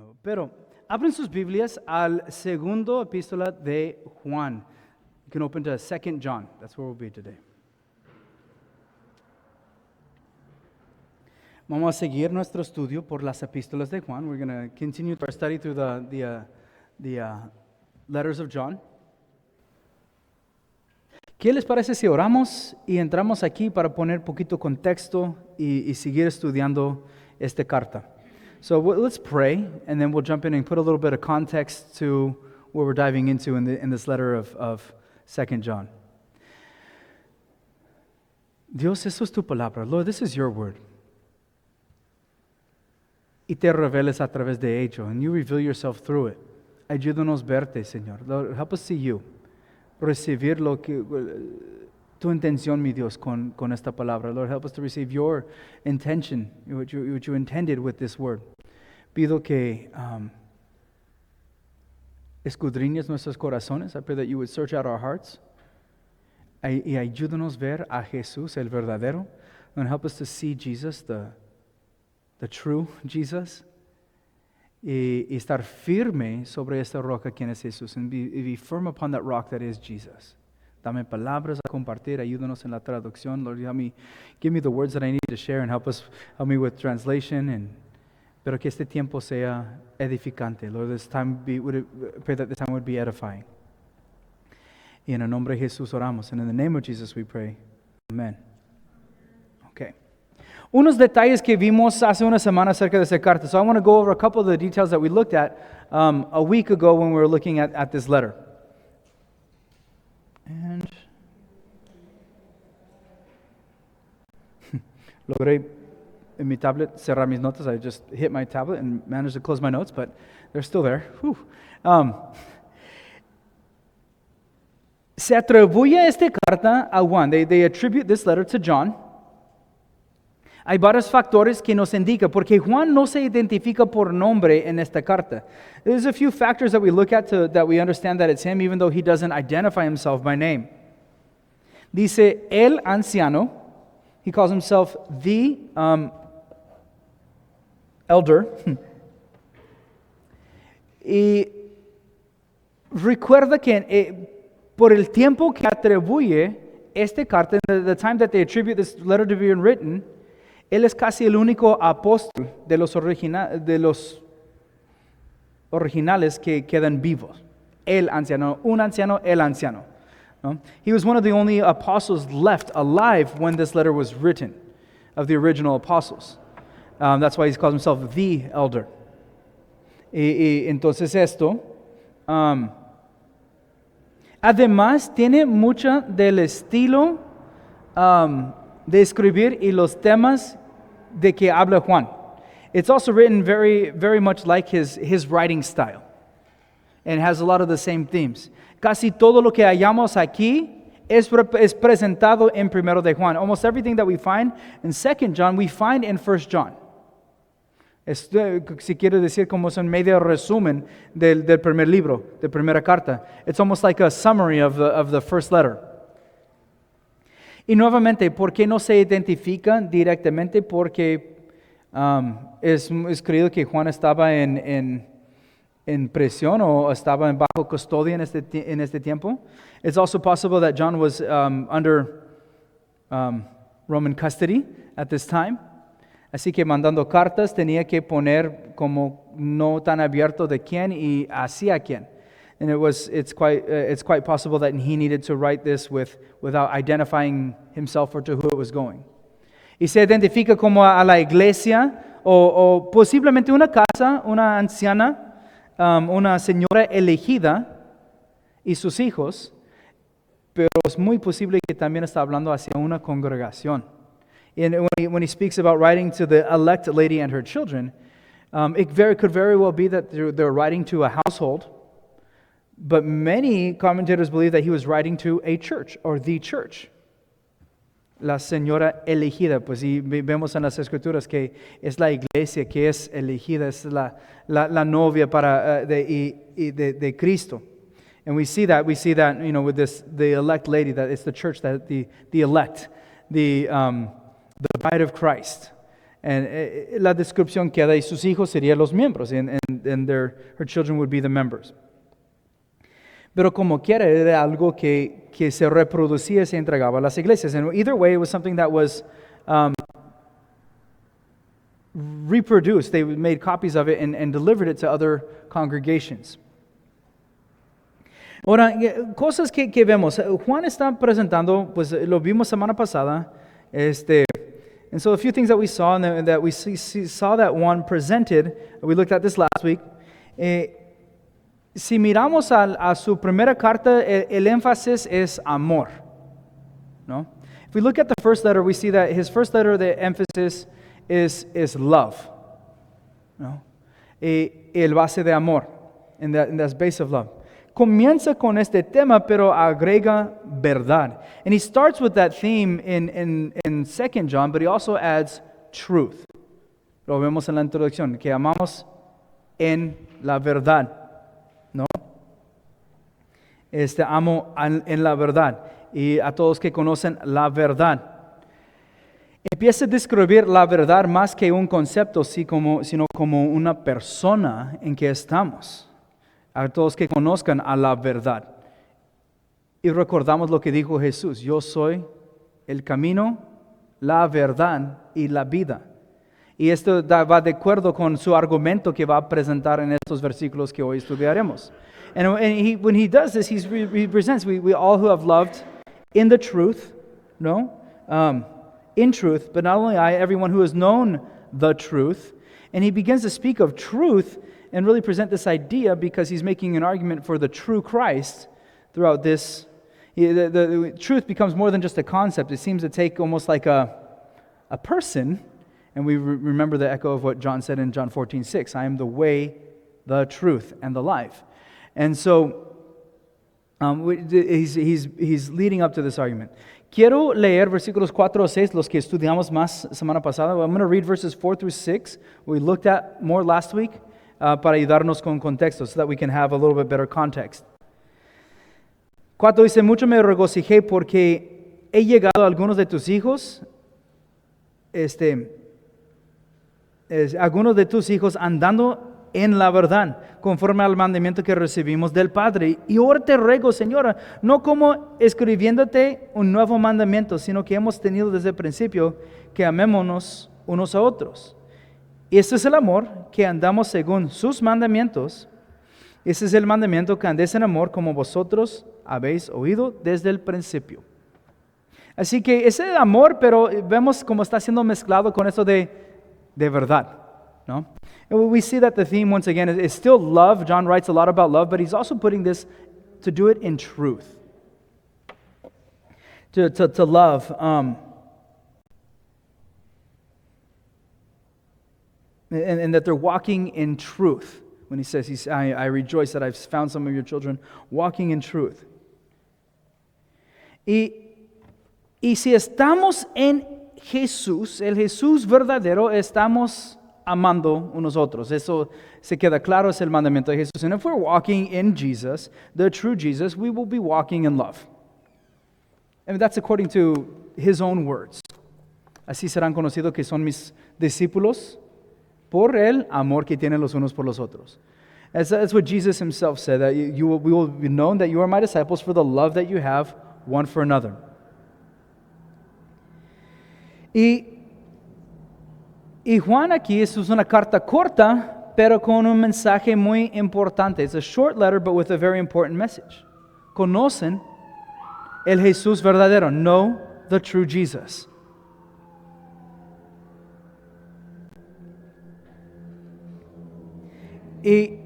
nuevo. Pero abren sus Biblias al segundo epístola de Juan. You can open to 2 John. That's where we'll be today. Vamos a seguir nuestro estudio por las epístolas de Juan. We're going to continue our study through the letters of John. ¿Qué les parece si oramos y entramos aquí para poner poquito contexto y seguir estudiando esta carta? So let's pray, and then we'll jump in and put a little bit of context to what we're diving into in this letter of 2 John. Dios, eso es tu palabra. Lord, this is your word. Y te reveles a través de ello, and you reveal yourself through it. Ayúdanos verte, Señor. Lord, help us see you. Recibir lo que tu intención, mi Dios, con esta palabra. Lord, help us to receive your intention, what you intended with this word. Pido que escudriñes nuestros corazones. I pray that you would search out our hearts. Y ayúdanos ver a Jesús, el verdadero. And help us to see Jesus, the true Jesus. Y estar firme sobre esta roca quien es Jesús, and be firm upon that rock that is Jesus. Dame palabras a compartir, ayúdanos en la traducción. Lord, give me the words that I need to share, and help me with translation, pero que este tiempo sea edificante. Lord, pray that this time would be edifying. Y en el nombre de Jesús oramos, and in the name of Jesus we pray. Amen. Okay. Unos detalles que vimos hace una semana acerca de esta carta. So I want to go over a couple of the details that we looked at a week ago when we were looking at this letter. And logré en mi tablet cerrar mis notas. I just hit my tablet and managed to close my notes, but they're still there. Se atribuye esta carta a Juan. They attribute this letter to John. Hay varios factores que nos indican, porque Juan no se identifica por nombre en esta carta. There's a few factors that we look at that we understand that it's him, even though he doesn't identify himself by name. Dice el anciano. He calls himself the elder. Y recuerda que por el tiempo que atribuye esta carta, the time that they attribute this letter to be written, él es casi el único apóstol de los originales que quedan vivos. El anciano, un anciano, el anciano. No? He was one of the only apostles left alive when this letter was written, of the original apostles. That's why he calls himself the elder. Y entonces esto, además tiene mucho del estilo de escribir y los temas de que habla Juan. It's also written very, very much like his writing style, and has a lot of the same themes. Casi todo lo que hallamos aquí es presentado en Primero de Juan. Almost everything that we find in 2 John, we find in 1 John. Si quiero decir como es un medio resumen del primer libro, de primera carta. It's almost like a summary of the first letter. Y nuevamente, ¿por qué no se identifican directamente? Porque es creído que Juan estaba en prisión o estaba bajo custodia en este tiempo. It's also possible that John was under Roman custody at this time. Así que mandando cartas tenía que poner como no tan abierto de quién y hacia quién. And it's quite possible that he needed to write this without identifying himself or to who it was going. Y se identifica como a la iglesia o posiblemente una casa, una anciana, una señora elegida y sus hijos, pero es muy posible que también está hablando hacia una congregación. And when he speaks about writing to the elect lady and her children, it could very well be that they're writing to a household. But many commentators believe that he was writing to a church or the church. La señora elegida, pues y vemos en las escrituras que es la iglesia que es elegida, es la novia de Cristo. And we see that, with the elect lady, that it's the church, that the elect, the bride of Christ. And la descripción que da y sus hijos serían los miembros, and her children would be the members. Pero como quiera, era algo que se reproducía y se entregaba a las iglesias. And either way, it was something that was reproduced. They made copies of it and delivered it to other congregations. Ahora, cosas que vemos. Juan está presentando, pues lo vimos semana pasada, and so a few things that we saw, and that we saw that Juan presented, we looked at this last week. Si miramos a su primera carta, el énfasis es amor, ¿no? If we look at the first letter, we see that his first letter, the emphasis is love, ¿no? El base de amor, and that's base of love. Comienza con este tema, pero agrega verdad. And he starts with that theme in 2 John, but he also adds truth. Lo vemos en la introducción, que amamos en la verdad, ¿no? Amo en la verdad, y a todos que conocen la verdad. Empieza a describir la verdad más que un concepto, sino como una persona en que estamos. A todos que conozcan a la verdad. Y recordamos lo que dijo Jesús: yo soy el camino, la verdad y la vida. Y esto va de acuerdo con su argumento que va a presentar en estos versículos que hoy estudiaremos. And when he does this, he presents, we all who have loved in the truth, no? In truth, but not only everyone who has known the truth. And he begins to speak of truth and really present this idea because he's making an argument for the true Christ throughout this. The truth becomes more than just a concept. It seems to take almost like a person, and we remember the echo of what John said in John 14:6. I am the way, the truth, and the life. And so he's leading up to this argument. Quiero leer versículos 4 o 6, los que estudiamos más semana pasada. I'm going to read verses 4 through 6. We looked at more last week. Para ayudarnos con contexto, so that we can have a little bit better context. 4 dice: mucho me regocijé porque he llegado a algunos de tus hijos, algunos de tus hijos andando en la verdad, conforme al mandamiento que recibimos del Padre. Y ahora te ruego, Señora, no como escribiéndote un nuevo mandamiento, sino que hemos tenido desde el principio, que amémonos unos a otros. Y este es el amor, que andamos según sus mandamientos. Ese es el mandamiento, que andéis en amor como vosotros habéis oído desde el principio. Así que ese amor, pero vemos cómo está siendo mezclado con eso de verdad, ¿no? And we see that the theme, once again, is still love. John writes a lot about love, but he's also putting this to do it in truth. To love. And that they're walking in truth. When he says, I rejoice that I've found some of your children walking in truth. Y si estamos en Jesús, el Jesús verdadero, estamos amando unos otros. Eso se queda claro, es el mandamiento de Jesús. And if we're walking in Jesus, the true Jesus, we will be walking in love. And that's according to his own words. Así serán conocidos que son mis discípulos, por el amor que tienen los unos por los otros. That's what Jesus himself said, that we will be known that you are my disciples for the love that you have one for another. Y Juan aquí es una carta corta, pero con un mensaje muy importante. It's a short letter, but with a very important message. Conocen el Jesús verdadero. Know the true Jesus. Y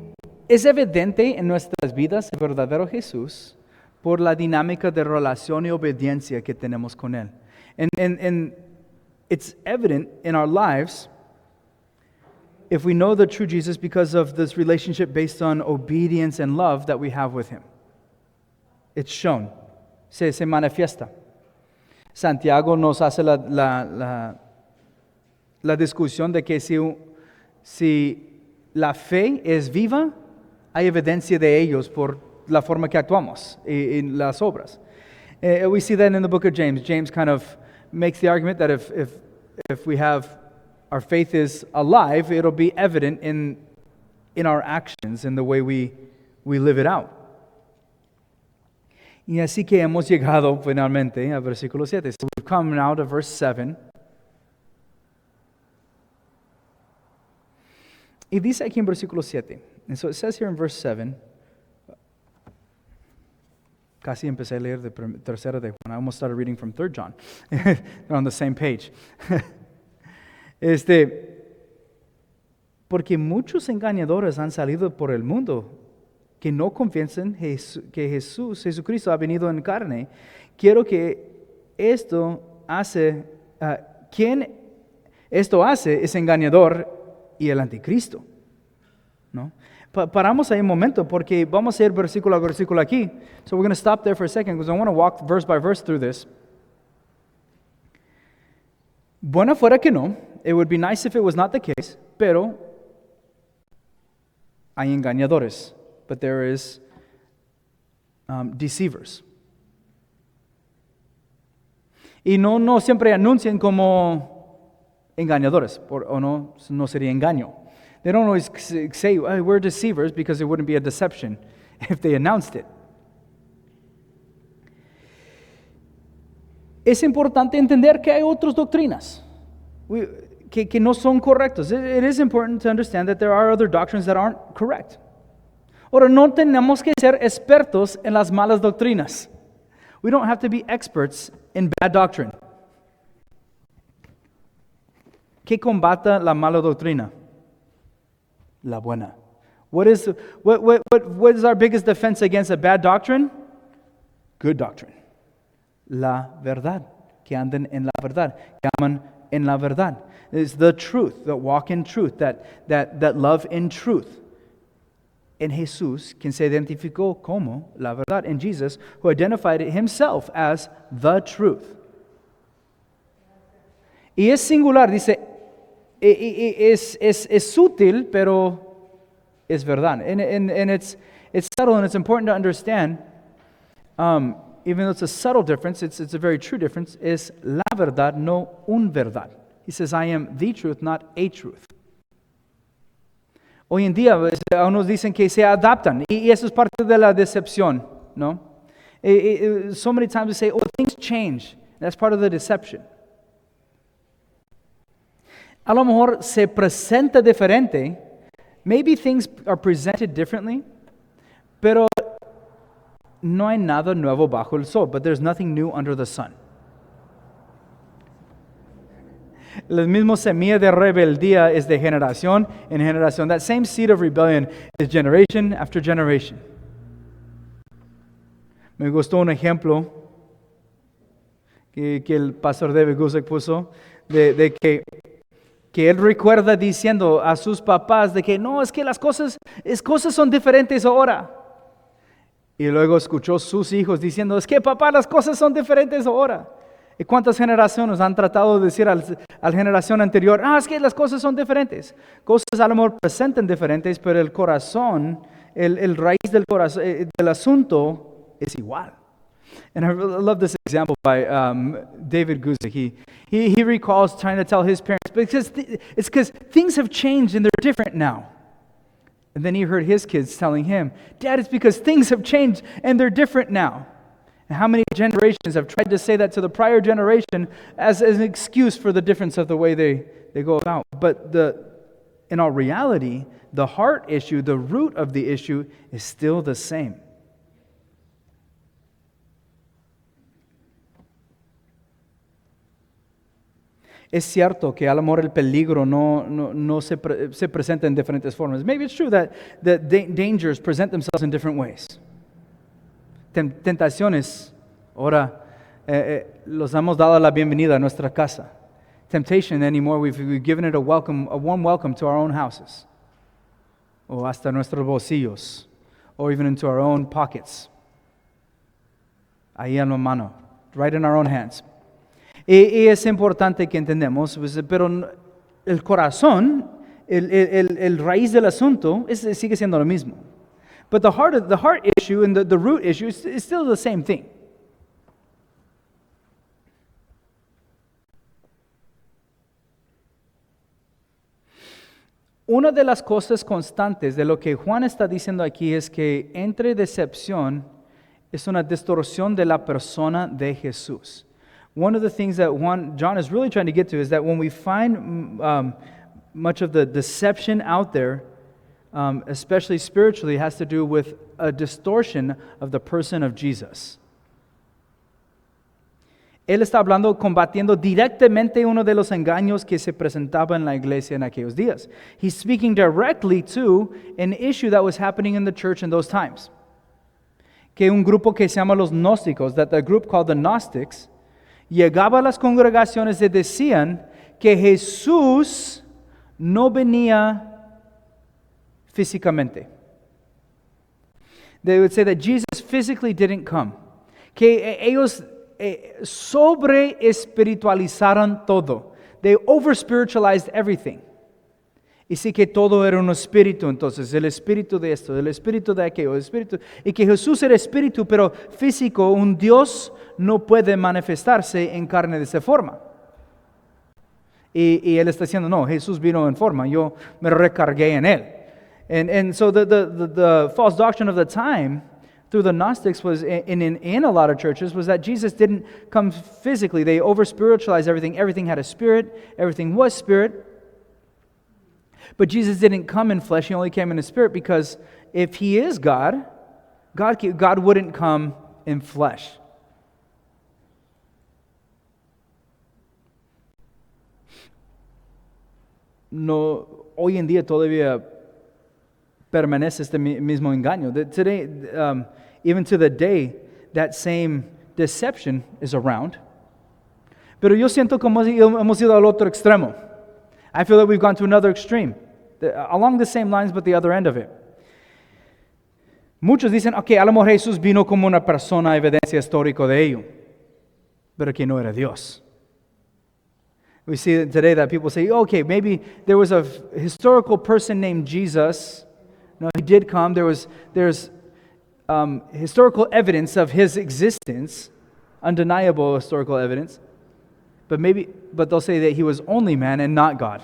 es evidente en nuestras vidas el verdadero Jesús por la dinámica de relación y obediencia que tenemos con Él. And it's evident in our lives if we know the true Jesus because of this relationship based on obedience and love that we have with Him. It's shown. Se manifiesta. Santiago nos hace la discusión de que si la fe es viva, hay evidencia de ellos por la forma que actuamos en las obras. We see that in the book of James. James kind of makes the argument that if we have our faith is alive, it'll be evident in our actions, in the way we live it out. Y así que hemos llegado finalmente a versículo 7. So we've come now to verse 7. Y dice aquí en versículo 7. And so it says here in verse 7. Casi empecé a leer de tercera de Juan. I almost started reading from 3 John. They're on the same page. Porque muchos engañadores han salido por el mundo que no confiesan que Jesucristo ha venido en carne. Quiero que quien esto hace es engañador y el anticristo. ¿No? Paramos ahí un momento porque vamos a ir versículo a versículo aquí. So we're going to stop there for a second because I want to walk verse by verse through this. Buena fuera que no. It would be nice if it was not the case. Pero hay engañadores. But there is deceivers. Y no siempre anuncian como engañadores, o no sería engaño. They don't always say, we're deceivers, because it wouldn't be a deception if they announced it. Es importante entender que hay otras doctrinas que no son correctas. It is important to understand that there are other doctrines that aren't correct. Ahora, no tenemos que ser expertos en las malas doctrinas. We don't have to be experts in bad doctrine. ¿Qué combata la mala doctrina? La buena. What is our biggest defense against a bad doctrine? Good doctrine. La verdad. Que anden en la verdad. Que aman en la verdad. It's the truth, that walk in truth, that love in truth. En Jesús, quien se identificó como la verdad. In Jesus, who identified himself as the truth. Y es singular, dice, es sutil, pero es verdad. And it's subtle, and it's important to understand, even though it's a subtle difference, it's a very true difference, es la verdad, no un verdad. He says, I am the truth, not a truth. Hoy en día, unos dicen que se adaptan, y eso es parte de la decepción, ¿no? So many times we say, things change. That's part of the deception. A lo mejor se presenta diferente. Maybe things are presented differently, pero no hay nada nuevo bajo el sol. But there's nothing new under the sun. La misma semilla de rebeldía es de generación en generación. That same seed of rebellion is generation after generation. Me gustó un ejemplo que el pastor David Gusick puso de que él recuerda diciendo a sus papás de que no, es que las cosas son diferentes ahora. Y luego escuchó sus hijos diciendo, es que papá, las cosas son diferentes ahora. ¿Y cuántas generaciones han tratado de decir a la generación anterior, es que las cosas son diferentes? Cosas a lo mejor presentan diferentes, pero el corazón, el raíz del corazón, del asunto es igual. And I love this example by David Gusick. He recalls trying to tell his parents, because it's because things have changed and they're different now. And then he heard his kids telling him, Dad, it's because things have changed and they're different now. And how many generations have tried to say that to the prior generation as an excuse for the difference of the way they go about. But in all reality, the heart issue, the root of the issue is still the same. Es cierto que a lo mejor el peligro no se presenta en diferentes formas. Maybe it's true that the dangers present themselves in different ways. Tentaciones, ahora los hemos dado la bienvenida a nuestra casa. Temptation anymore, we've given it a warm welcome to our own houses. O hasta nuestros bolsillos. Or even into our own pockets. Ahí en la mano. Right in our own hands. Y es importante que entendamos, pero el corazón, el raíz del asunto sigue siendo lo mismo. But the heart issue and the root issue is still the same thing. una de las cosas constantes de lo que Juan está diciendo aquí es que entre decepción es una distorsión de la persona de Jesús. One of the things that John is really trying to get to is that when we find much of the deception out there, especially spiritually, has to do with a distortion of the person of Jesus. Él está hablando, combatiendo directamente uno de los engaños que se presentaba en la iglesia en aquellos días. He's speaking directly to an issue that was happening in the church in those times. Que un grupo que se llama los gnósticos, that the group called the Gnostics, llegaba a las congregaciones y decían que Jesús no venía físicamente. They would say that Jesus physically didn't come. Que ellos sobre espiritualizaron todo. They over spiritualized everything. Y sí que todo era un espíritu, entonces el espíritu de esto, el espíritu de aquello, el espíritu, y que Jesús era espíritu, pero físico, un Dios no puede manifestarse en carne de esa forma. Y él está diciendo, no, Jesús vino en forma, yo me recargué en él. And so the false doctrine of the time through the Gnostics was, in a lot of churches, was that Jesus didn't come physically. They over-spiritualized everything. Everything had a spirit. Everything was spirit. But Jesus didn't come in flesh. He only came in the spirit because if he is God, God wouldn't come in flesh. No, hoy en día todavía permanece este mismo engaño. Today, even to the day, that same deception is around. Pero yo siento como hemos ido al otro extremo. I feel that we've gone to another extreme, along the same lines, but the other end of it. Muchos dicen, okay, a lo mejor Jesús vino como una persona, evidencia histórica de ello, pero que no era Dios. We see today that people say, okay, maybe there was a historical person named Jesus. No, he did come. There's historical evidence of his existence, undeniable historical evidence. But they'll say that he was only man and not God.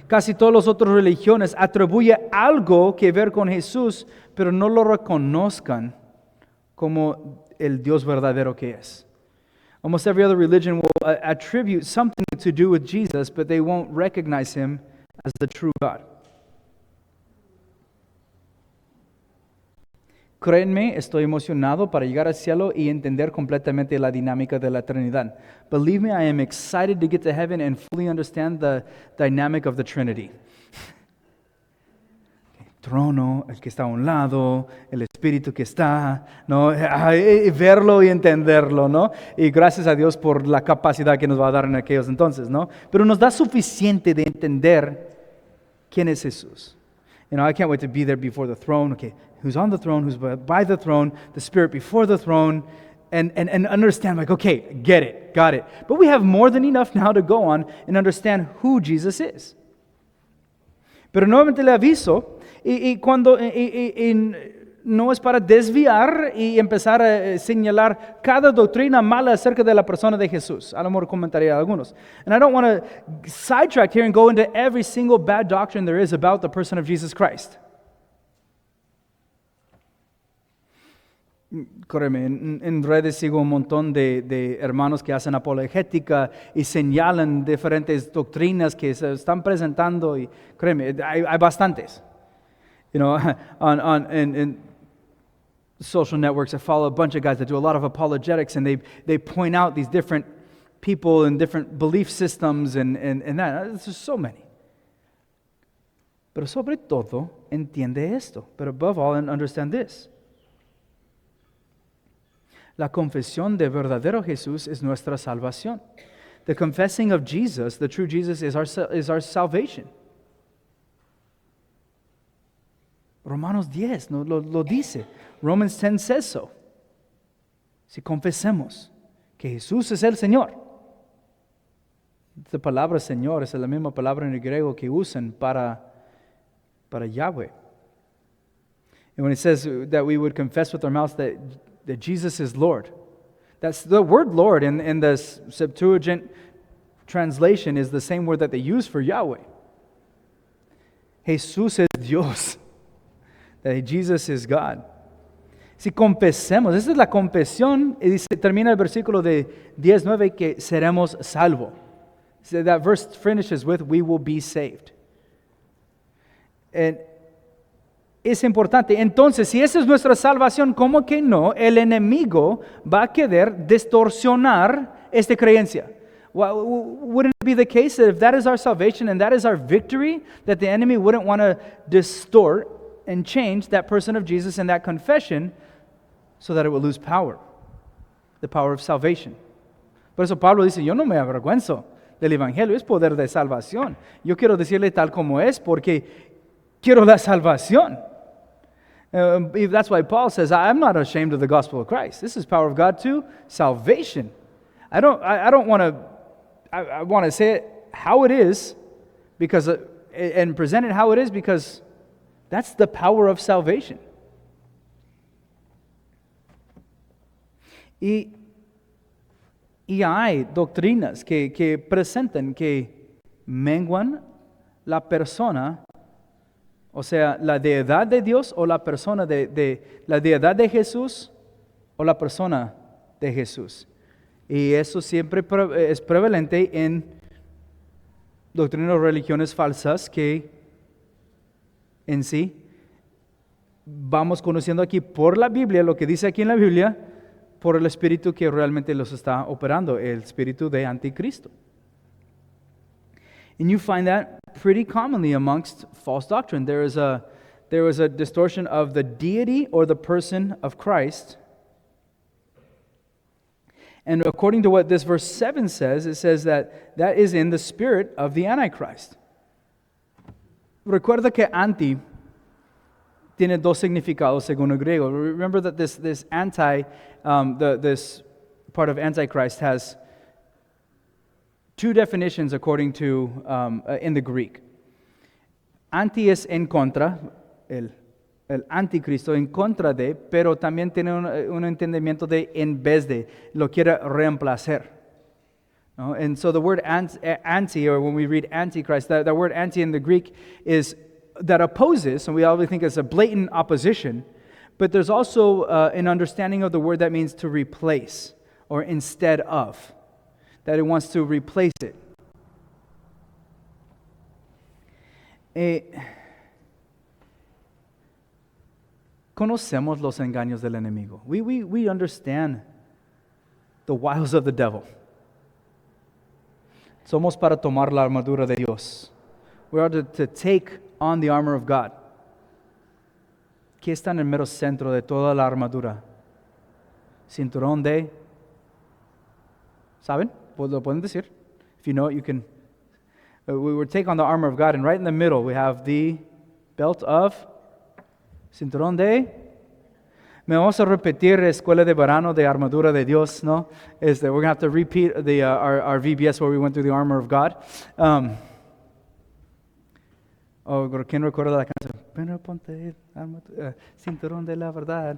Casi todas las otras religiones atribuyen algo que ver con Jesús, pero no lo reconozcan como el Dios verdadero que es. Almost every other religion will attribute something to do with Jesus, but they won't recognize him as the true God. Créanme, estoy emocionado para llegar al cielo y entender completamente la dinámica de la Trinidad. Believe me, I am excited to get to heaven and fully understand the dynamic of the Trinity. El trono, el que está a un lado, el Espíritu que está, ¿no? Verlo y entenderlo, ¿no? Y gracias a Dios por la capacidad que nos va a dar en aquellos entonces, ¿no? Pero nos da suficiente de entender quién es Jesús. You know, I can't wait to be there before the throne. Okay, who's on the throne, who's by the throne, the Spirit before the throne, and understand, like, okay, get it, got it. But we have more than enough now to go on and understand who Jesus is. Pero nuevamente le aviso, y cuando no es para desviar y empezar a señalar cada doctrina mala acerca de la persona de Jesús. A lo mejor comentaría algunos. And I don't want to sidetrack here and go into every single bad doctrine there is about the person of Jesus Christ. Créeme, en redes sigo un montón de hermanos que hacen apologética y señalan diferentes doctrinas que se están presentando y créeme, hay bastantes. You know, in social networks, I follow a bunch of guys that do a lot of apologetics, and they point out these different people and different belief systems and that. There's just so many. Pero sobre todo, entiende esto. But above all, understand this. La confesión de verdadero Jesús es nuestra salvación. The confessing of Jesus, the true Jesus, is our salvation. Romanos 10 lo dice. Romans 10 says so. Si confesemos que Jesús es el Señor. Esta palabra Señor es la misma palabra en el griego que usan para Yahweh. And when it says that we would confess with our mouths that Jesus is Lord, that's the word Lord in the Septuagint translation is the same word that they use for Yahweh. Jesús es Dios. That Jesus is God. Si confesemos, esa es la confesión, y dice, termina el versículo de 19 que seremos salvos. So that verse finishes with, we will be saved. Es importante. Entonces, si esa es nuestra salvación, ¿cómo que no? El enemigo va a querer distorsionar esta creencia. Well, wouldn't it be the case that if that is our salvation and that is our victory, that the enemy wouldn't want to distort and change that person of Jesus and that confession so that it will lose power, the power of salvation? Por eso Pablo dice, yo no me avergüenzo del evangelio, es poder de salvación. Yo quiero decirle tal como es porque quiero la salvación. That's why Paul says, I'm not ashamed of the gospel of Christ. This is power of God to salvation. I don't want to. I want to say it how it is, because and present it how it is, because that's the power of salvation. Y hay doctrinas que presentan que menguan la persona, o sea, la deidad de Dios o la persona de la deidad de Jesús o la persona de Jesús. Y eso siempre es prevalente en doctrinas o religiones falsas que en sí vamos conociendo aquí por la Biblia, lo que dice aquí en la Biblia, por el espíritu que realmente los está operando, el espíritu de anticristo. And you find that pretty commonly amongst false doctrine. There is a distortion of the deity or the person of Christ. And according to what this verse 7 says, it says that is in the spirit of the Antichrist. Recuerda que anti tiene dos significados según el griego. Remember that this anti, this part of Antichrist has two definitions according to, in the Greek. Anti es en contra, el anticristo en contra de, pero también tiene un entendimiento de en vez de, lo quiere reemplazar. No? And so the word anti, or when we read antichrist, the word anti in the Greek is that opposes, and we always think it's a blatant opposition, but there's also an understanding of the word that means to replace, or instead of, that it wants to replace it. Conocemos los engaños del enemigo. We understand the wiles of the devil. Somos para tomar la armadura de Dios. We are to take on the armor of God. ¿Qué está en el mero centro de toda la armadura? Cinturón de... ¿Saben? ¿Lo pueden decir? If you know it, you can... We would take on the armor of God, and right in the middle we have the belt of... Cinturón de... Me vamos a repetir escuela de verano de armadura de Dios, ¿no? We're going to have to repeat our VBS where we went through the armor of God. ¿Quién recuerda la canción? Pero ponte cinturón de la verdad.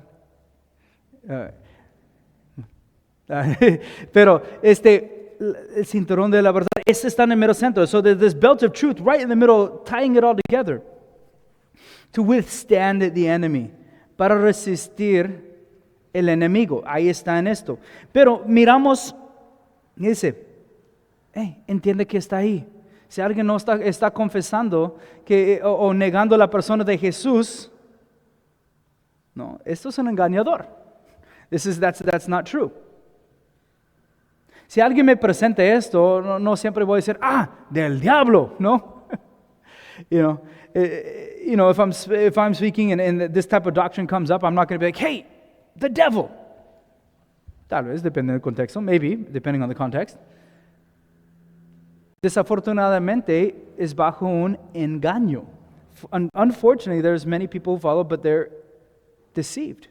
Pero el cinturón de la verdad, ese está en el mero centro. So there's this belt of truth right in the middle, tying it all together. To withstand the enemy, para resistir el enemigo. Ahí está en esto. Pero miramos, y dice, entiende que está ahí. Si alguien no está confesando o negando la persona de Jesús, no, esto es un engañador. That's not true. Si alguien me presenta esto, no siempre voy a decir, del diablo, ¿no? If I'm speaking and this type of doctrine comes up, I'm not going to be like, hey, the devil. Tal vez, depende del contexto, maybe, depending on the context. Desafortunadamente, es bajo un engaño. Unfortunately, there's many people who follow, but they're deceived.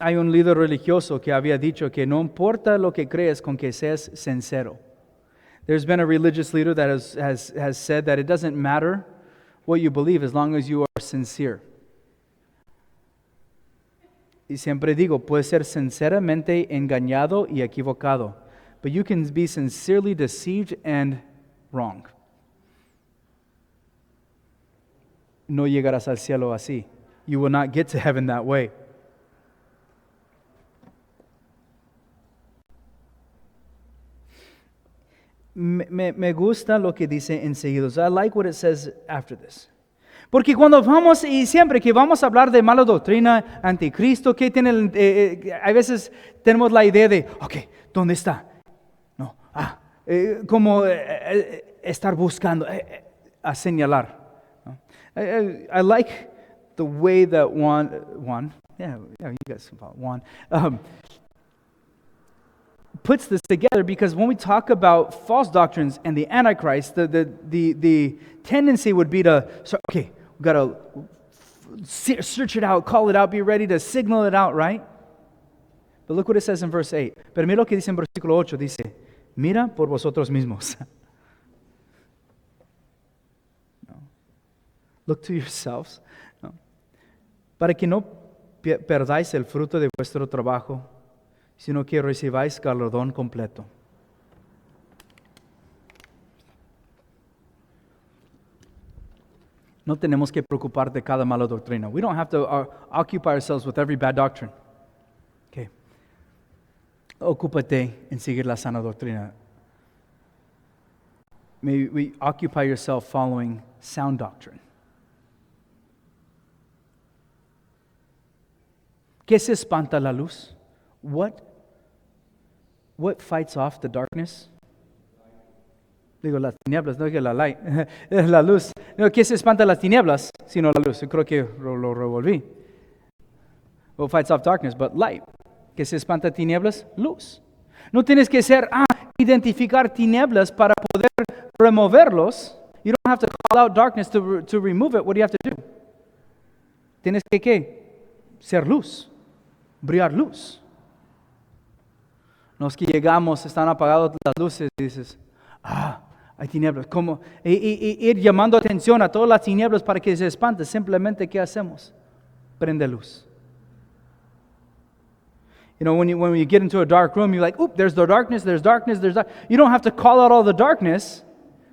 Hay un líder religioso que había dicho que no importa lo que crees con que seas sincero. There's been a religious leader that has said that it doesn't matter what you believe as long as you are sincere. Y siempre digo, puede ser sinceramente engañado y equivocado. But you can be sincerely deceived and wrong. No llegarás al cielo así. You will not get to heaven that way. Me gusta lo que dice enseguida. I like what it says after this. Porque cuando vamos, y siempre que vamos a hablar de mala doctrina, anticristo, que tiene, a veces tenemos la idea de, ok, ¿dónde está? No, como estar buscando, a señalar. ¿No? I like the way that Juan, yeah, you guys can follow Juan, puts this together, because when we talk about false doctrines and the Antichrist, the tendency would be to, so, okay, we've got to search it out, call it out, be ready to signal it out, right? But look what it says in verse 8. Pero mira lo que dice en versículo 8, dice, mira por vosotros mismos. No. Look to yourselves. No. Para que no perdáis el fruto de vuestro trabajo, sino que recibáis galardón completo. No tenemos que preocupar de cada mala doctrina. We don't have to occupy ourselves with every bad doctrine. Okay. Ocúpate en seguir la sana doctrina. Maybe occupy yourself following sound doctrine. ¿Qué se espanta la luz? What fights off the darkness? Digo, las tinieblas, no que la light, la luz. No, ¿qué se espanta las tinieblas? Sino la luz. Yo creo que lo revolví. What fights off darkness, but light. ¿Qué se espanta tinieblas? Luz. No tienes que identificar tinieblas para poder removerlos. You don't have to call out darkness to remove it. What do you have to do? Tienes que ¿qué? Ser luz. Brillar luz. No es que llegamos, están apagadas las luces y dices, hay tinieblas. ¿Cómo? Ir llamando atención a todas las tinieblas para que se espante. Simplemente, ¿qué hacemos? Prende luz. You know, when you get into a dark room, you're like, there's the darkness, there's darkness, there's dark. You don't have to call out all the darkness.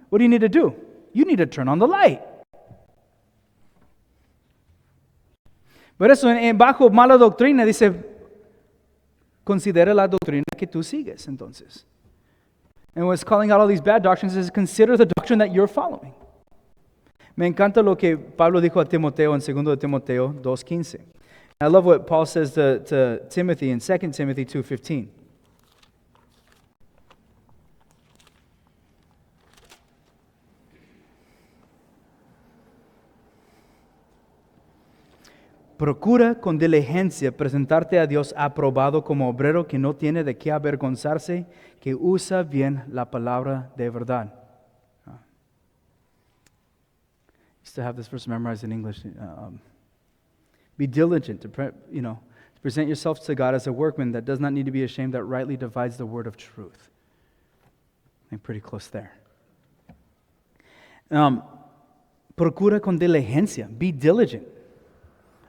What do you need to do? You need to turn on the light. Por eso, bajo mala doctrina, dice, considera la doctrina que tú sigues, entonces. And what's calling out all these bad doctrines is consider the doctrine that you're following. Me encanta lo que Pablo dijo a Timoteo en 2 de Timoteo 2:15. I love what Paul says to Timothy in 2 Timothy 2:15. Procura con diligencia presentarte a Dios aprobado como obrero que no tiene de qué avergonzarse, que usa bien la palabra de verdad. Used to have this verse memorized in English. Be diligent to present yourself to God as a workman that does not need to be ashamed, that rightly divides the word of truth. I'm pretty close there. Procura con diligencia. Be diligent.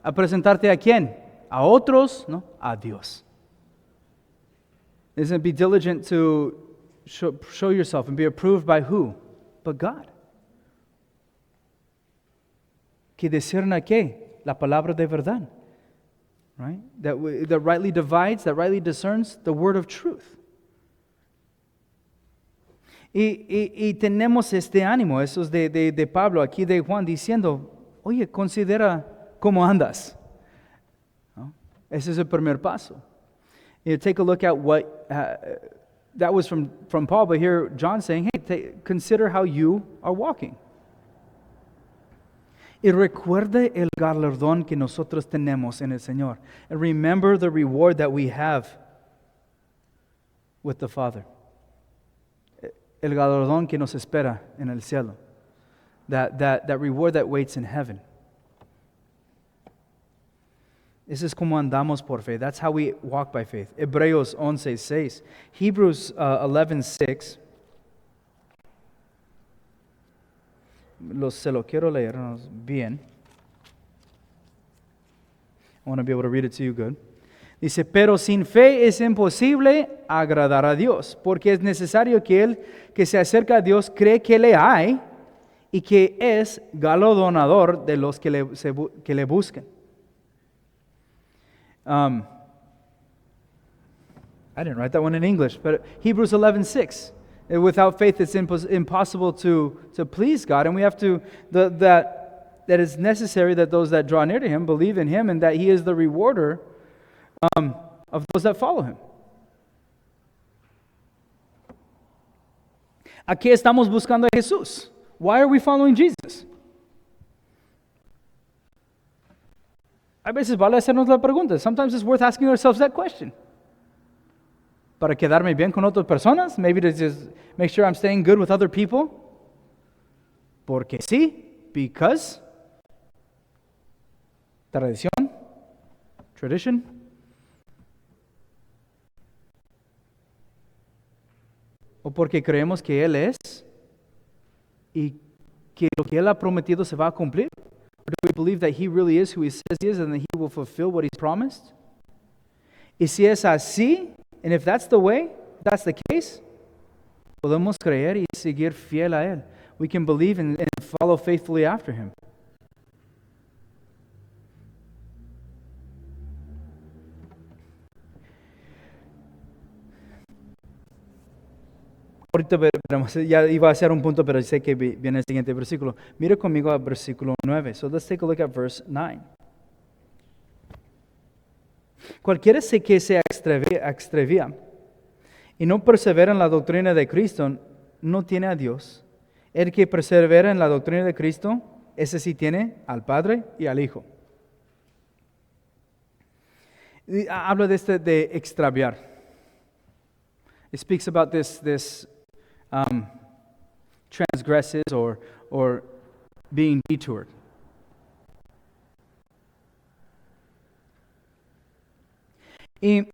¿A presentarte a quién? A otros, ¿no? A Dios. Isn't be diligent to show yourself and be approved by who? But God. Que discerna qué? La palabra de verdad. Right? That rightly divides, that rightly discerns the word of truth. Y tenemos este ánimo, eso es de Pablo, aquí de Juan, diciendo, oye, considera cómo andas. ¿No? Ese es el primer paso. Take a look at what, that was from Paul, but here John's saying, hey, consider how you are walking. Y recuerde el galardón que nosotros tenemos en el Señor. And remember the reward that we have with the Father. El galardón que nos espera en el cielo. That reward that waits in heaven. This is como andamos por fe. That's how we walk by faith. Hebreos 11:6. Hebrews 11:6. Se lo quiero leer bien. I want to be able to read it to you good. Dice, pero sin fe es imposible agradar a Dios, porque es necesario que el que se acerca a Dios cree que le hay y que es galardonador de los que le buscan. I didn't write that one in English, but Hebrews 11:6. Without faith, it's impossible to please God, and we have to that it's necessary that those that draw near to Him believe in Him, and that He is the rewarder of those that follow Him. ¿A qué estamos buscando a Jesús? Why are we following Jesus? A veces vale hacernos la pregunta. Sometimes it's worth asking ourselves that question. Para quedarme bien con otras personas, maybe to just make sure I'm staying good with other people. Porque sí, because tradition. O porque creemos que Él es y que lo que Él ha prometido se va a cumplir. Or do we believe that He really is who He says He is and that He will fulfill what He's promised? Y si es así, and if that's the way, that's the case, podemos creer y seguir fiel a Él. We can believe and follow faithfully after Him. Ahorita veremos, ya iba a hacer un punto, pero sé que viene el siguiente versículo. Mira conmigo al versículo 9. So let's take a look at verse 9. Cualquiera que se extravía y no persevera en la doctrina de Cristo, no tiene a Dios. El que persevera en la doctrina de Cristo, ese sí tiene al Padre y al Hijo. Habla de extraviar. It speaks about this transgresses or being detoured. Y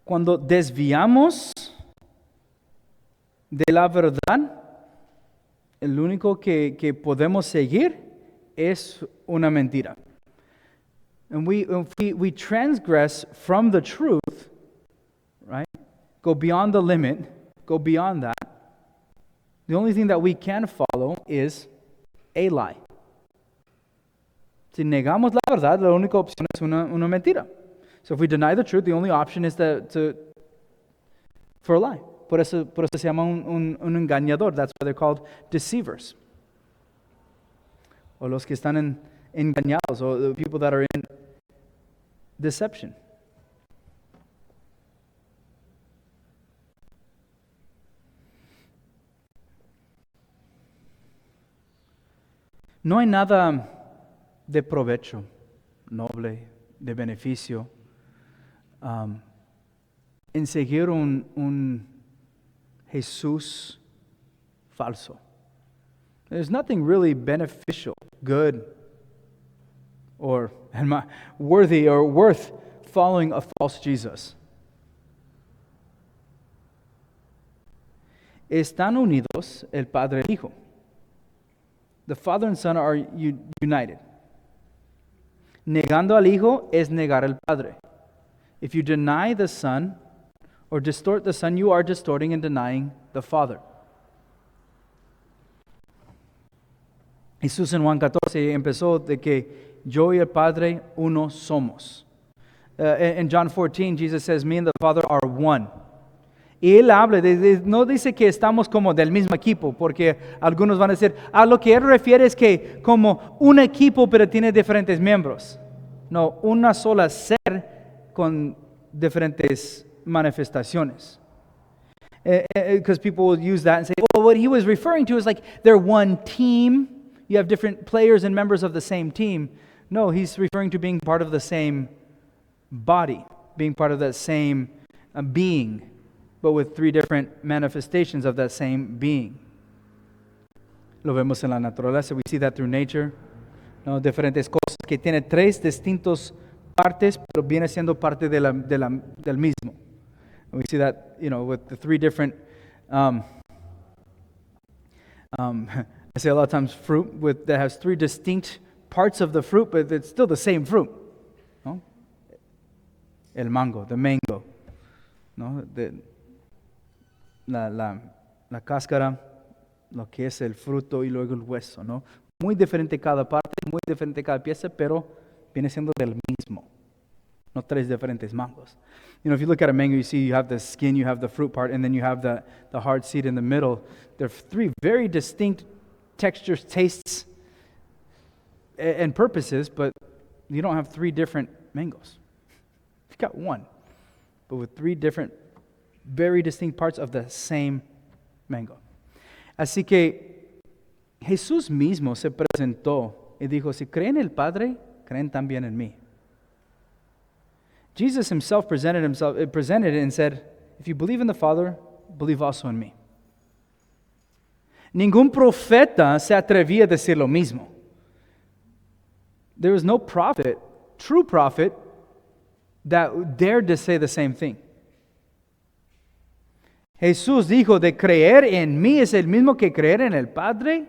cuando desviamos de la verdad, el único que podemos seguir es una mentira. And we transgress from the truth, right? Go beyond the limit, go beyond that. The only thing that we can follow is a lie. Si negamos la verdad, la única opción es una mentira. So if we deny the truth, the only option is for a lie. Por eso se llama un engañador. That's why they're called deceivers. O los que están engañados, or the people that are in deception. No hay nada de provecho, noble, de beneficio, en seguir un Jesús falso. There's nothing really beneficial, good, or worthy or worth following a false Jesus. Están unidos el Padre y el Hijo. The Father and Son are united. Negando al Hijo es negar al Padre. If you deny the Son or distort the Son, you are distorting and denying the Father. Jesús en Juan 14 empezó de que yo y el Padre uno somos. In John 14, Jesus says, me and the Father are one. Y él habla, no dice que estamos como del mismo equipo, porque algunos van a decir, a lo que él refiere es que como un equipo pero tiene diferentes miembros. No, una sola ser con diferentes manifestaciones. Because people will use that and say, oh, what he was referring to is like they're one team. You have different players and members of the same team. No, he's referring to being part of the same body, being part of that same being, but with three different manifestations of that same being. Lo vemos en la naturaleza. We see that through nature. No, diferentes cosas que tiene tres distintos partes, pero viene siendo parte del mismo. And we see that, with the three different. I say a lot of times fruit that has three distinct parts of the fruit, but it's still the same fruit. ¿No? El mango, the mango. ¿No? La cáscara, lo que es el fruto y luego el hueso, ¿no? Muy diferente cada parte, muy diferente cada pieza, pero viene siendo del mismo. No tres diferentes mangos. You know, if you look at a mango, you see you have the skin, you have the fruit part, and then you have the hard seed in the middle. They're three very distinct textures, tastes, and purposes, but you don't have three different mangoes. You've got one, but with three different, very distinct parts of the same mango. Así que Jesús mismo se presentó y dijo, si creen en el Padre, creen también en mí. Jesus himself presented it and said, if you believe in the Father, believe also in me. Ningún profeta se atrevía a decir lo mismo. There was no prophet, true prophet, that dared to say the same thing. Jesús dijo, de creer en mí es el mismo que creer en el Padre.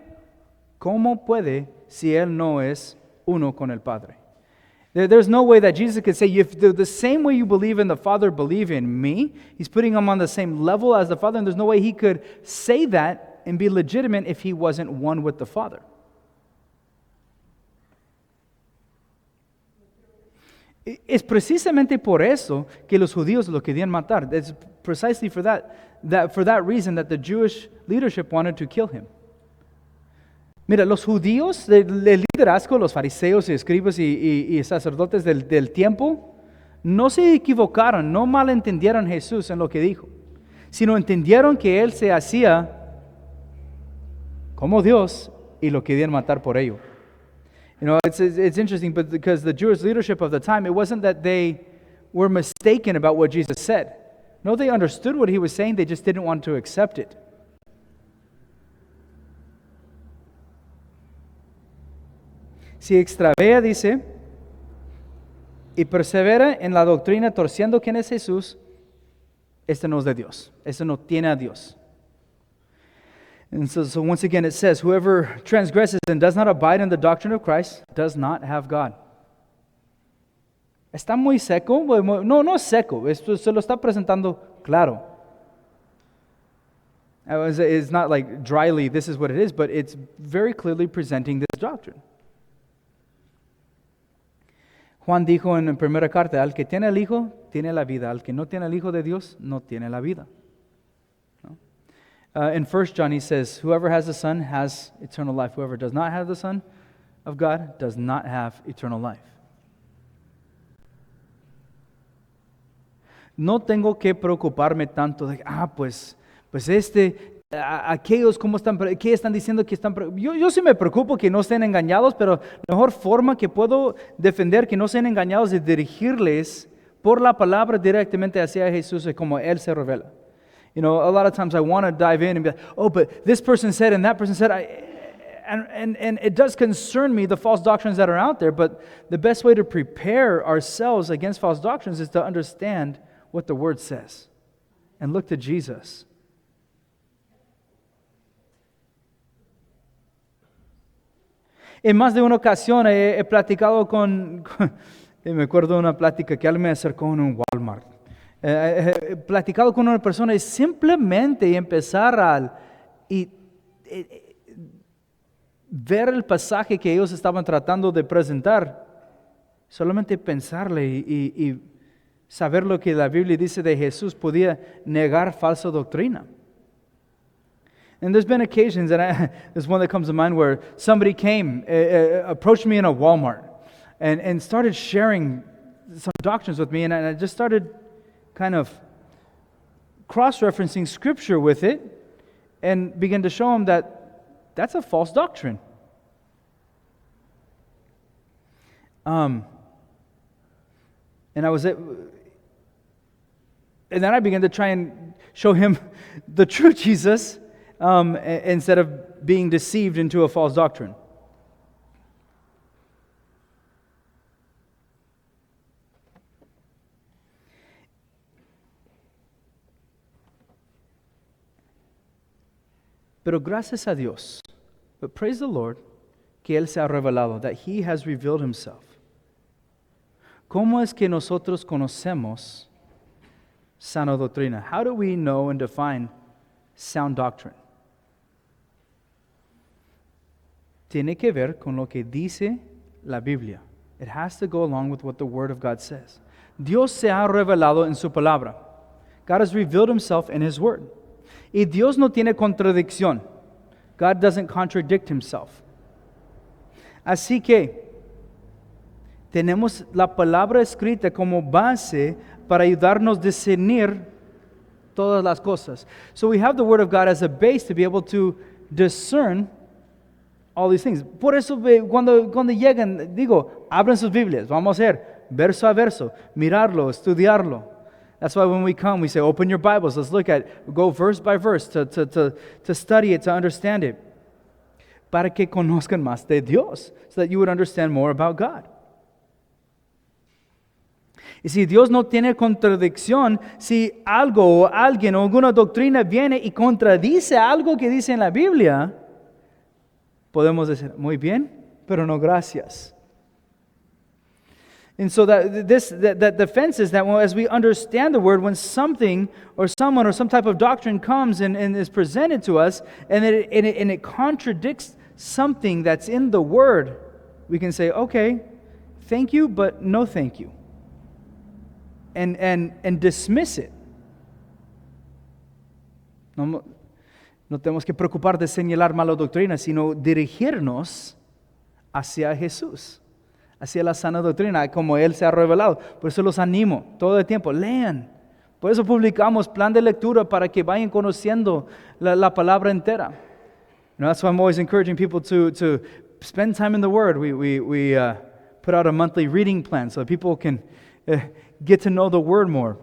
¿Cómo puede si él no es uno con el Padre? There's no way that Jesus could say, if the same way you believe in the Father, believe in me. He's putting him on the same level as the Father, and there's no way he could say that and be legitimate if he wasn't one with the Father. Es precisamente por eso que los judíos lo querían matar. It's precisely for that reason that the Jewish leadership wanted to kill him. Mira, los judíos, el liderazgo, los fariseos y escribas y sacerdotes del tiempo, no se equivocaron, no malentendieron a Jesús en lo que dijo, sino entendieron que él se hacía como Dios y lo querían matar por ello. You know, it's interesting, but because the Jewish leadership of the time, it wasn't that they were mistaken about what Jesus said. No, they understood what he was saying, they just didn't want to accept it. Si extravía, dice, y persevera en la doctrina torciendo quién es Jesús, este no es de Dios. Este no tiene a Dios. And so once again it says, whoever transgresses and does not abide in the doctrine of Christ does not have God. ¿Está muy seco? No es seco. Esto se lo está presentando claro. It's not like dryly, this is what it is, but it's very clearly presenting this doctrine. Juan dijo en la primera carta, al que tiene el Hijo, tiene la vida. Al que no tiene el Hijo de Dios, no tiene la vida. ¿No? In 1 John he says, whoever has the Son has eternal life. Whoever does not have the Son of God does not have eternal life. No tengo que preocuparme tanto de, pues aquellos ¿qué están diciendo que están? Yo sí me preocupo que no estén engañados, pero la mejor forma que puedo defender que no sean engañados es dirigirles por la palabra directamente hacia Jesús, como Él se revela. You know, a lot of times I want to dive in and be like, but this person said and that person said, and it does concern me, the false doctrines that are out there, but the best way to prepare ourselves against false doctrines is to understand what the Word says and look to Jesus. En más de una ocasión he platicado me acuerdo de una plática que él me acercó en un Walmart. He platicado con una persona y simplemente empezar ver el pasaje que ellos estaban tratando de presentar, solamente pensarle y saber lo que la Biblia dice de Jesús podía negar falsa doctrina. And there's been occasions, and there's one that comes to mind where somebody came, approached me in a Walmart, and started sharing some doctrines with me, and I just started kind of cross-referencing Scripture with it, and began to show him that that's a false doctrine. And then I began to try and show him the true Jesus, instead of being deceived into a false doctrine. Pero gracias a Dios, but praise the Lord, que Él se ha revelado, that He has revealed Himself. ¿Cómo es que nosotros conocemos sana doctrina? How do we know and define sound doctrine? Tiene que ver con lo que dice la Biblia. It has to go along with what the Word of God says. Dios se ha revelado en su palabra. God has revealed Himself in His Word. Y Dios no tiene contradicción. God doesn't contradict Himself. Así que tenemos la palabra escrita como base para ayudarnos a discernir todas las cosas. So we have the Word of God as a base to be able to discern all these things. Por eso cuando llegan, digo, abran sus Biblias, vamos a hacer verso a verso, mirarlo, estudiarlo. That's why when we come, we say, open your Bibles, let's look at, go verse by verse to study it, to understand it. Para que conozcan más de Dios, so that you would understand more about God. Y si Dios no tiene contradicción, si algo o alguien o alguna doctrina viene y contradice algo que dice en la Biblia, podemos decir, muy bien, pero no gracias. And so that defense is that as we understand the Word, when something or someone or some type of doctrine comes and is presented to us, and it contradicts something that's in the Word, we can say, okay, thank you, but no thank you. And dismiss it. No tenemos que preocupar de señalar mala doctrina, sino dirigirnos hacia Jesús, hacia la sana doctrina, como Él se ha revelado. Por eso los animo todo el tiempo, lean. Por eso publicamos plan de lectura para que vayan conociendo la palabra entera. That's why I'm always encouraging people to spend time in the Word. We put out a monthly reading plan so that people can get to know the Word more.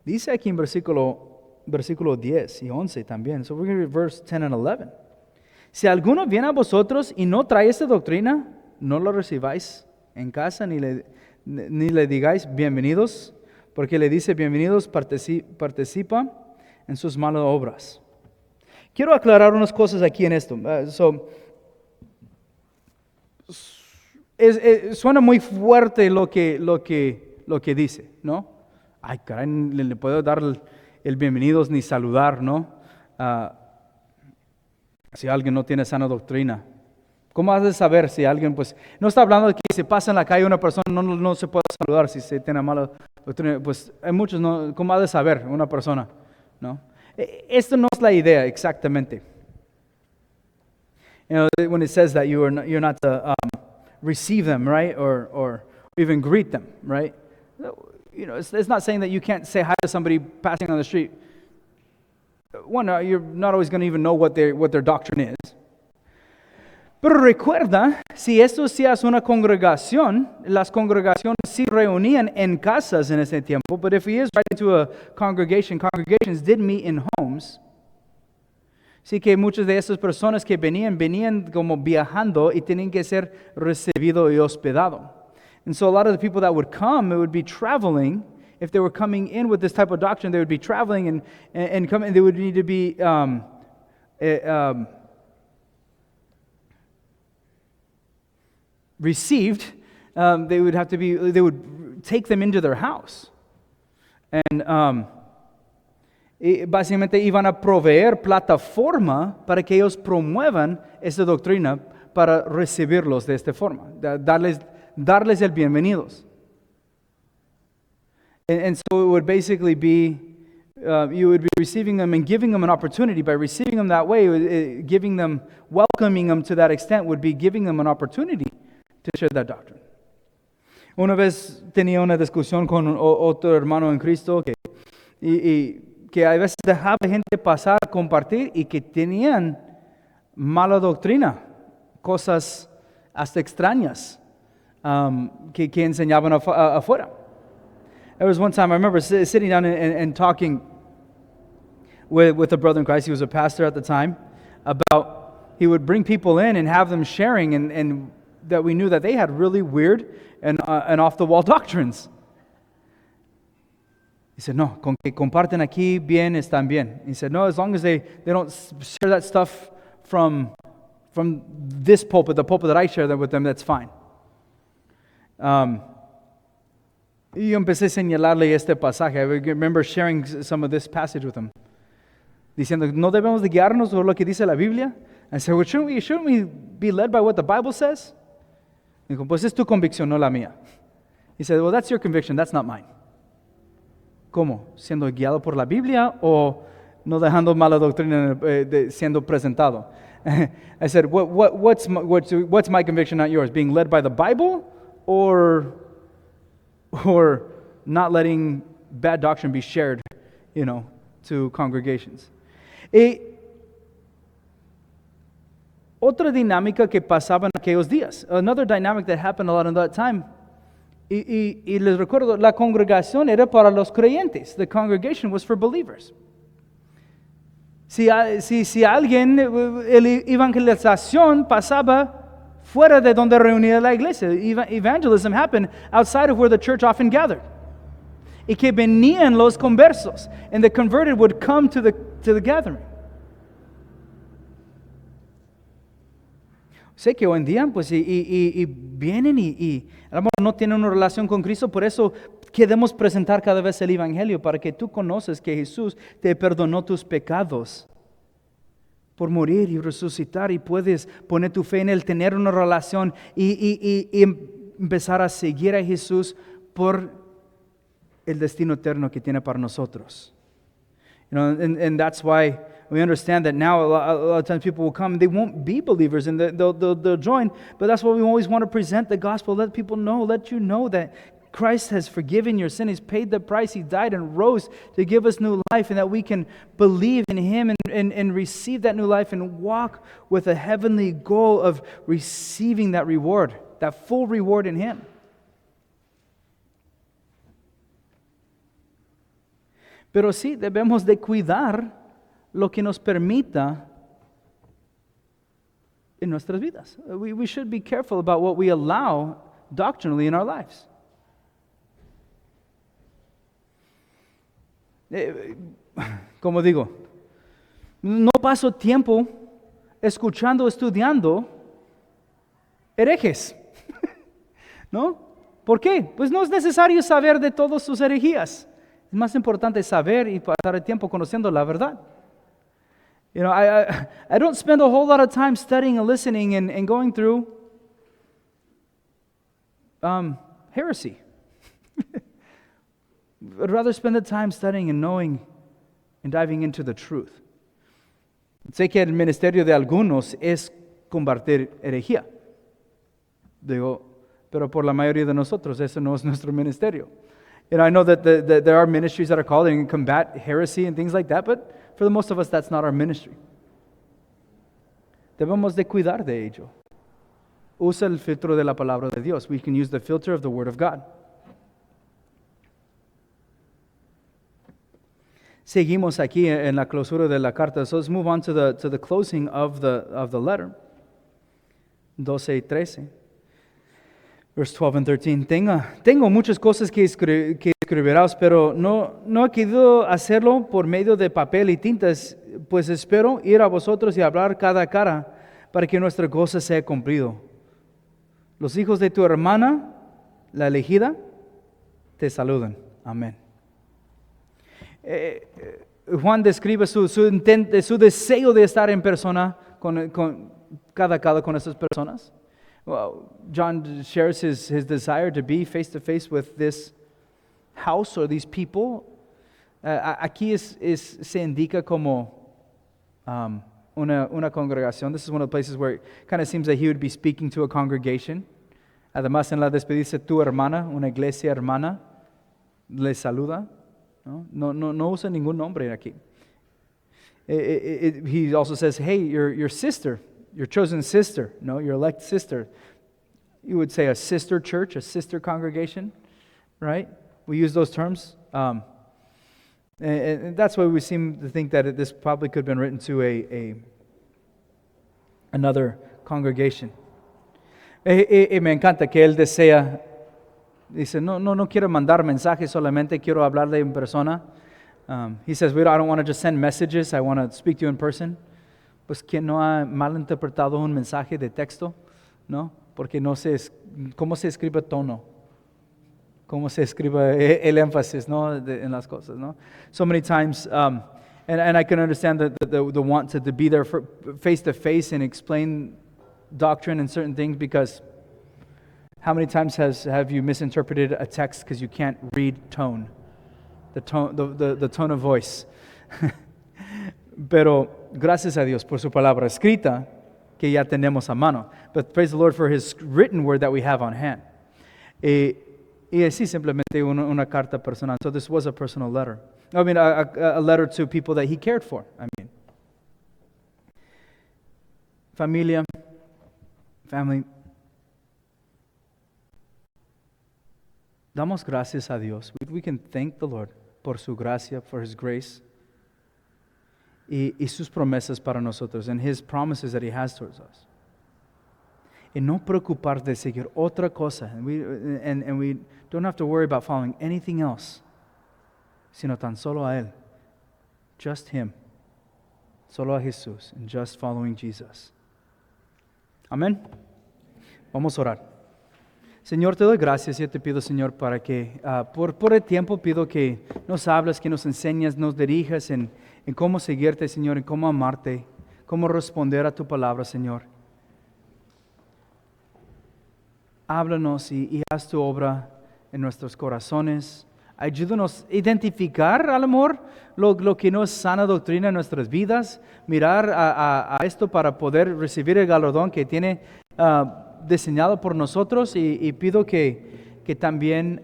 Dice aquí en versículo 10 y 11 también. So we're going to read verse 10 and 11. Si alguno viene a vosotros y no trae esta doctrina, no lo recibáis en casa ni le digáis bienvenidos, porque le dice bienvenidos participa en sus malas obras. Quiero aclarar unas cosas aquí en esto. Suena muy fuerte lo que dice, ¿no? Ay, caray, le puedo dar el bienvenidos ni saludar, ¿no? Si alguien no tiene sana doctrina. ¿Cómo has de saber si alguien, pues, no está hablando de que si pasa en la calle una persona no se puede saludar si se tiene mala doctrina? Pues hay muchos, ¿no? ¿Cómo has de saber una persona? ¿No? Esto no es la idea exactamente. You know, when it says that you're not to receive them, right, or even greet them, right? You know, it's not saying that you can't say hi to somebody passing on the street. One, you're not always going to even know what their doctrine is. Pero recuerda, si esto es una congregación, las congregaciones sí reunían en casas en ese tiempo, but if he is writing to a congregation, congregations did meet in homes. Así que muchas de esas personas que venían como viajando y tenían que ser recibido y hospedado. And so a lot of the people that would come, it would be traveling. If they were coming in with this type of doctrine, they would be traveling and coming. They would need to be received. They would take them into their house, and básicamente iban a proveer plataforma para que ellos promuevan esa doctrina para recibirlos de esta forma, darles el bienvenidos. And so it would basically be, you would be receiving them and giving them an opportunity. By receiving them that way, welcoming them to that extent would be giving them an opportunity to share that doctrine. Una vez tenía una discusión con otro hermano en Cristo que a veces dejaba gente pasar, compartir y que tenían mala doctrina, cosas hasta extrañas que enseñaban afuera. There was one time I remember sitting down and talking with a brother in Christ. He was a pastor at the time. About he would bring people in and have them sharing, and that we knew that they had really weird and off the wall doctrines. Dice, no, con que comparten aquí bien, están bien. Dice, no, as long as they don't share that stuff from this pulpit, the pulpit that I share that with them, that's fine. Y yo empecé a señalarle este pasaje. I remember sharing some of this passage with him. Diciendo, no debemos de guiarnos por lo que dice la Biblia. I said, well, shouldn't we be led by what the Bible says? Dijo, pues es tu convicción, no la mía. He said, well, that's your conviction, that's not mine. ¿Cómo? ¿Siendo guiado por la Biblia o no dejando mala doctrina siendo presentado? I said, what's my conviction, not yours? Being led by the Bible or not letting bad doctrine be shared, to congregations? Y otra dinámica que pasaba en aquellos días, another dynamic that happened a lot in that time, y les recuerdo, la congregación era para los creyentes. The congregation was for believers. Si alguien, la evangelización pasaba fuera de donde reunía la iglesia. Evangelism happened outside of where the church often gathered. Y que venían los conversos, and the converted would come to the gathering. Sé que hoy en día, pues, y vienen y a lo mejor no tienen una relación con Cristo, por eso queremos presentar cada vez el Evangelio, para que tú conoces que Jesús te perdonó tus pecados por morir y resucitar, y puedes poner tu fe en Él, tener una relación y empezar a seguir a Jesús por el destino eterno que tiene para nosotros. And that's why we understand that now a lot of times people will come, they won't be believers, and they'll join, but that's why we always want to present the gospel, let people know, let you know that Christ has forgiven your sin, He's paid the price, He died and rose to give us new life, and that we can believe in Him and receive that new life and walk with a heavenly goal of receiving that reward, that full reward in Him. Pero sí, debemos de cuidar lo que nos permita en nuestras vidas. We should be careful about what we allow doctrinally in our lives. Como digo, no paso tiempo escuchando, estudiando herejes. ¿No? ¿Por qué? Pues no es necesario saber de todas sus herejías. Es más importante saber y pasar el tiempo conociendo la verdad. I don't spend a whole lot of time studying and listening and going through heresy. I'd rather spend the time studying and knowing and diving into the truth. Sé que el ministerio de algunos es combatir herejía. Digo, pero por la mayoría de nosotros, eso no es nuestro ministerio. I know that there are ministries that are called and combat heresy and things like that, but for the most of us, that's not our ministry. Debemos de cuidar de ello. Usa el filtro de la palabra de Dios. We can use the filter of the Word of God. Seguimos aquí en la clausura de la carta. So let's move on to the closing of the letter. 12 y 13. Verse 12 and 13. Tengo muchas cosas que escribirás, pero no he querido hacerlo por medio de papel y tintas, pues espero ir a vosotros y hablar cara a cara para que nuestra gozo sea cumplido. Los hijos de tu hermana, la elegida, te saludan. Amén. Juan describe su deseo de estar en persona con cada con esas personas. Well, John shares his desire to be face to face with this house or these people. Aquí se indica como una congregación. This is one of the places where it kind of seems that he would be speaking to a congregation. Además, en la despedida, tu hermana, una iglesia hermana, le saluda. No usa ningún nombre aquí. He also says, hey, your sister, your chosen sister, your elect sister. You would say a sister church, a sister congregation, right? We use those terms. And that's why we seem to think that this probably could have been written to another congregation. Me encanta que él desea Dice, no quiero mandar mensajes solamente, quiero hablarle en persona. He says, I don't want to just send messages, I want to speak to you in person. Pues, ¿quién no ha malinterpretado un mensaje de texto? ¿No? Porque no sé cómo se escribe tono, cómo se escribe el énfasis, ¿no? En las cosas, ¿no? So many times, and I can understand the want to be there face to face and explain doctrine and certain things, because how many times have you misinterpreted a text because you can't read tone, the tone of voice? Pero gracias a Dios por su palabra escrita que ya tenemos a mano. But praise the Lord for His written word that we have on hand. Y así simplemente una carta personal. So this was a personal letter. I mean, a letter to people that He cared for. I mean, family, damos gracias a Dios. We can thank the Lord por su gracia, for His grace, y sus promesas para nosotros, and His promises that He has towards us. Y no preocupar de seguir otra cosa, and we don't have to worry about following anything else, sino tan solo a Él, just Him, solo a Jesús, and just following Jesus. Amén. Vamos a orar. Señor, te doy gracias. Yo te pido, Señor, para que por el tiempo pido que nos hables, que nos enseñes, nos dirijas en cómo seguirte, Señor, en cómo amarte, cómo responder a tu palabra, Señor. Háblanos y haz tu obra en nuestros corazones. Ayúdanos a identificar, al amor, lo que no es sana doctrina en nuestras vidas, mirar a esto para poder recibir el galardón que tiene diseñado por nosotros, y pido que también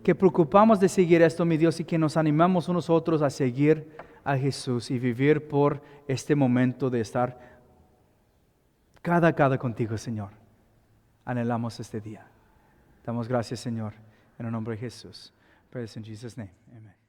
que preocupamos de seguir esto, mi Dios, y que nos animamos unos a otros a seguir a Jesús y vivir por este momento de estar cada contigo, Señor. Anhelamos este día. Damos gracias, Señor, en el nombre de Jesús. Praise in Jesus' name. Amen.